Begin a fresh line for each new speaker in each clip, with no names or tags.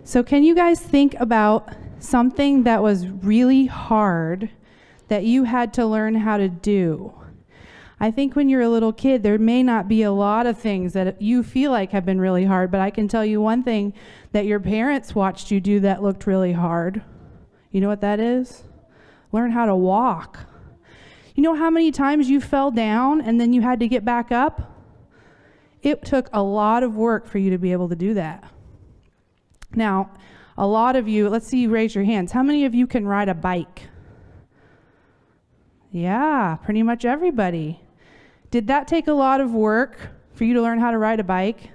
So can you guys think about something that was really hard that you had to learn how to do? I think when you're a little kid, there may not be a lot of things that you feel like have been really hard, but I can tell you one thing that your parents watched you do that looked really hard. You know what that is? Learn how to walk. You know how many times you fell down and then you had to get back up? It took a lot of work for you to be able to do that. Now, a lot of you, let's see you raise your hands. How many of you can ride a bike? Yeah, pretty much everybody. Did that take a lot of work for you to learn how to ride a bike?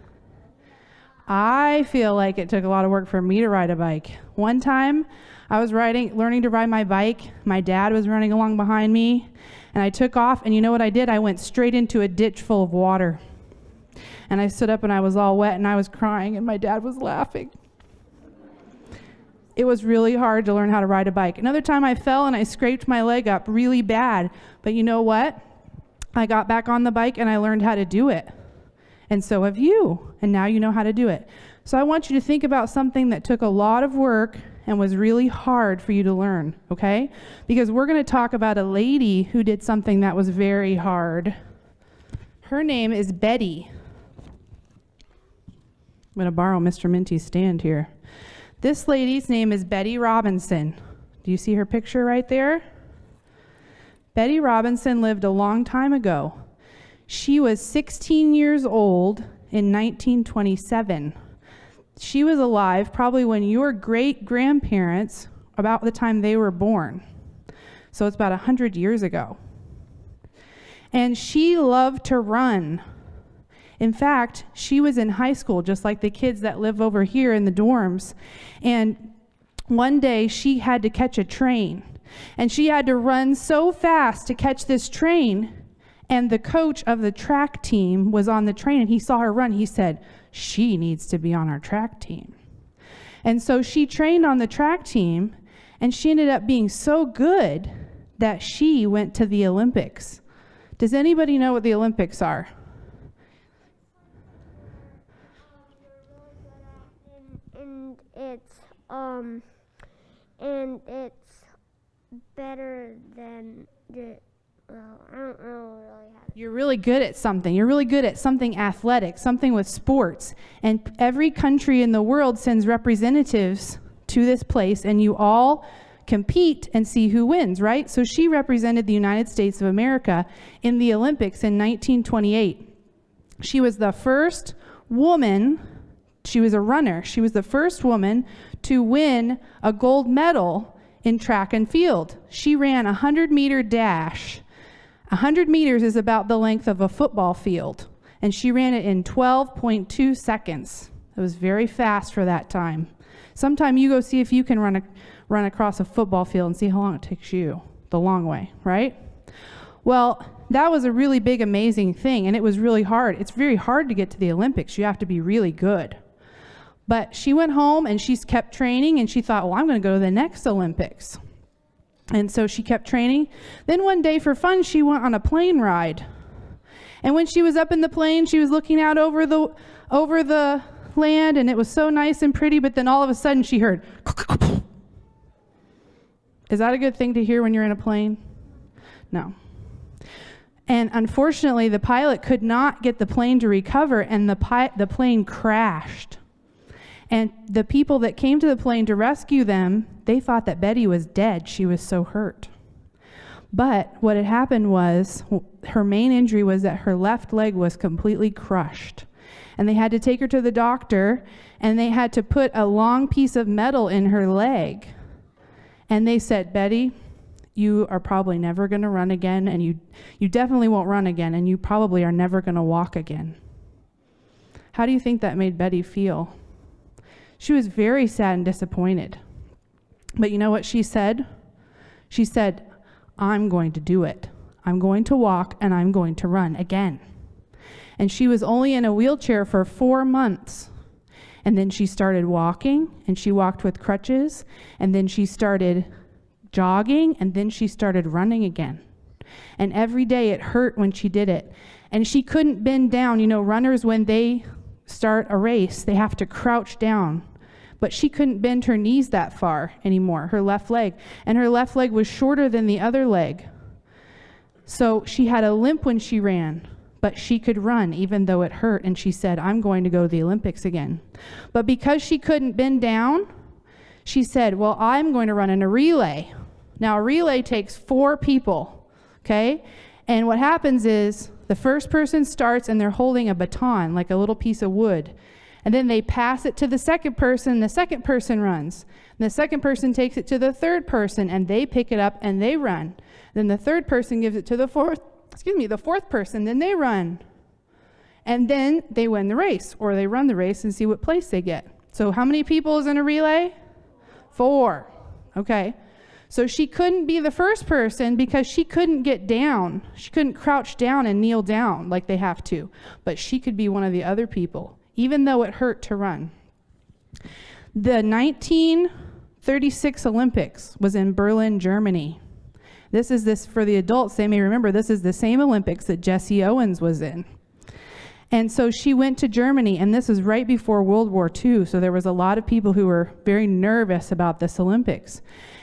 I feel like it took a lot of work for me to ride a bike. One time, I was learning to ride my bike. My dad was running along behind me, and I took off, and you know what I did? I went straight into a ditch full of water. And I stood up, and I was all wet, and I was crying, and my dad was laughing. It was really hard to learn how to ride a bike. Another time I fell, and I scraped my leg up really bad. But you know what? I got back on the bike, and I learned how to do it. And so have you, and now you know how to do it. So I want you to think about something that took a lot of work and was really hard for you to learn, okay? Because we're going to talk about a lady who did something that was very hard. Her name is Betty. I'm going to borrow Mr. Minty's stand here. This lady's name is Betty Robinson. Do you see her picture right there? Betty Robinson lived a long time ago. She was 16 years old in 1927. She was alive probably when your great-grandparents, about the time they were born. So it's about 100 years ago. And she loved to run. In fact, she was in high school, just like the kids that live over here in the dorms. And one day she had to catch a train. And she had to run so fast to catch this train. And the coach of the track team was on the train, and he saw her run. He said, she needs to be on our track team. And so she trained on the track team, and she ended up being so good that she went to the Olympics. Does anybody know what the Olympics are?
And it's better than well, I don't know really how to.
You're really good at something. You're really good at something athletic, something with sports. And every country in the world sends representatives to this place, and you all compete and see who wins, right? So she represented the United States of America in the Olympics in 1928. She was the first woman, she was a runner, she was the first woman to win a gold medal in track and field. She ran a 100-meter dash. 100 meters is about the length of a football field, and she ran it in 12.2 seconds. It was very fast for that time. Sometime you go see if you can run across a football field and see how long it takes you, the long way, right? Well, that was a really big, amazing thing, and it was really hard. It's very hard to get to the Olympics. You have to be really good. But she went home, and she's kept training, and she thought, well, I'm going to go to the next Olympics. And so she kept training. Then one day for fun, she went on a plane ride. And when she was up in the plane, she was looking out over the land, and it was so nice and pretty, but then all of a sudden she heard, is that a good thing to hear when you're in a plane? No. And unfortunately, the pilot could not get the plane to recover, and the plane crashed. And the people that came to the plane to rescue them, they thought that Betty was dead. She was so hurt. But what had happened was, her main injury was that her left leg was completely crushed. And they had to take her to the doctor, and they had to put a long piece of metal in her leg. And they said, Betty, you are probably never going to run again, and you definitely won't run again, and you probably are never going to walk again. How do you think that made Betty feel? She was very sad and disappointed. But you know what she said? She said, I'm going to do it. I'm going to walk, and I'm going to run again. And she was only in a wheelchair for 4 months. And then she started walking, and she walked with crutches, and then she started jogging, and then she started running again. And every day it hurt when she did it. And she couldn't bend down. You know, runners, when they start a race, they have to crouch down. but she couldn't bend her knees that far anymore, her left leg. And her left leg was shorter than the other leg. So she had a limp when she ran, but she could run even though it hurt. And she said, I'm going to go to the Olympics again. But because she couldn't bend down, she said, well, I'm going to run in a relay. Now, a relay takes 4 people, okay? And what happens is the first person starts and they're holding a baton, like a little piece of wood. And then they pass it to the second person, the second person runs. And the second person takes it to the third person, and they pick it up and they run. Then the third person gives it to the fourth person, then they run. And then they win the race, or they run the race and see what place they get. So how many people is in a relay? 4. Okay. So she couldn't be the first person because she couldn't get down. She couldn't crouch down and kneel down like they have to. But she could be one of the other people, even though it hurt to run. The 1936 Olympics was in Berlin, Germany. This for the adults, they may remember, this is the same Olympics that Jesse Owens was in. And so she went to Germany, and this was right before World War II, so there was a lot of people who were very nervous about this Olympics.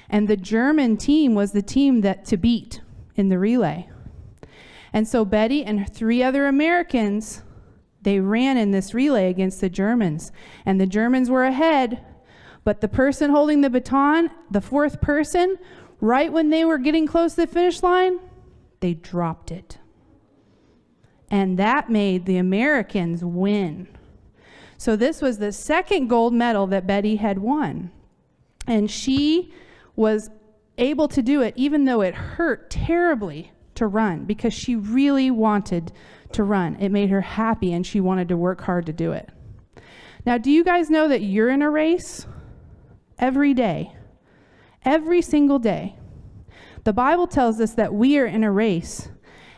And the German team was the team to beat in the relay. And so Betty and 3 other Americans, they ran in this relay against the Germans. And the Germans were ahead, but the person holding the baton, the 4th person, right when they were getting close to the finish line, they dropped it. And that made the Americans win. So this was the 2nd gold medal that Betty had won. And she was able to do it even though it hurt terribly to run, because she really wanted to run. It made her happy, and she wanted to work hard to do it. Now, do you guys know that you're in a race every day? Every single day. The Bible tells us that we are in a race,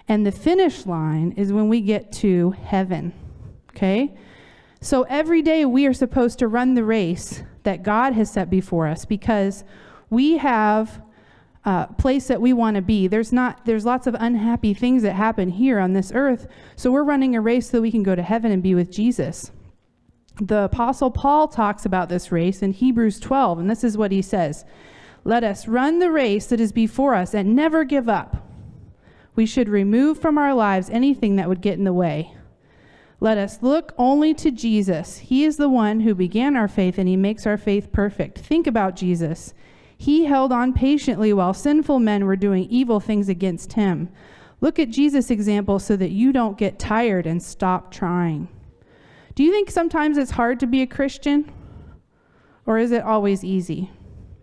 and the finish line is when we get to heaven, okay? So every day we are supposed to run the race that God has set before us, because we have a place that we want to be. There's lots of unhappy things that happen here on this earth, so we're running a race so that we can go to heaven and be with Jesus. The Apostle Paul talks about this race in Hebrews 12, and this is what he says. Let us run the race that is before us and never give up. We should remove from our lives anything that would get in the way. Let us look only to Jesus. He is the one who began our faith, and he makes our faith perfect. Think about Jesus. He held on patiently while sinful men were doing evil things against him. Look at Jesus' example so that you don't get tired and stop trying. Do you think sometimes it's hard to be a Christian? Or is it always easy?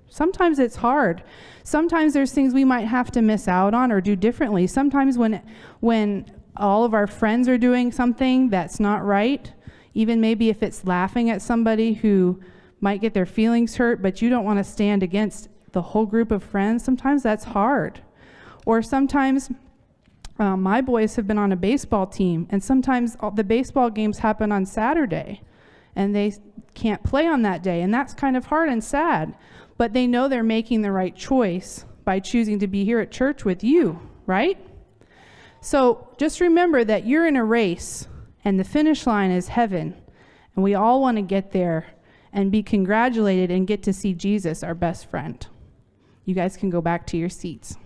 Sometimes it's hard. Sometimes there's things we might have to miss out on or do differently. Sometimes when all of our friends are doing something that's not right, even maybe if it's laughing at somebody who might get their feelings hurt, but you don't want to stand against the whole group of friends, sometimes that's hard. Or sometimes my boys have been on a baseball team, and sometimes the baseball games happen on Saturday, and they can't play on that day, and that's kind of hard and sad. But they know they're making the right choice by choosing to be here at church with you, right? So just remember that you're in a race, and the finish line is heaven, and we all want to get there and be congratulated and get to see Jesus, our best friend. You guys can go back to your seats.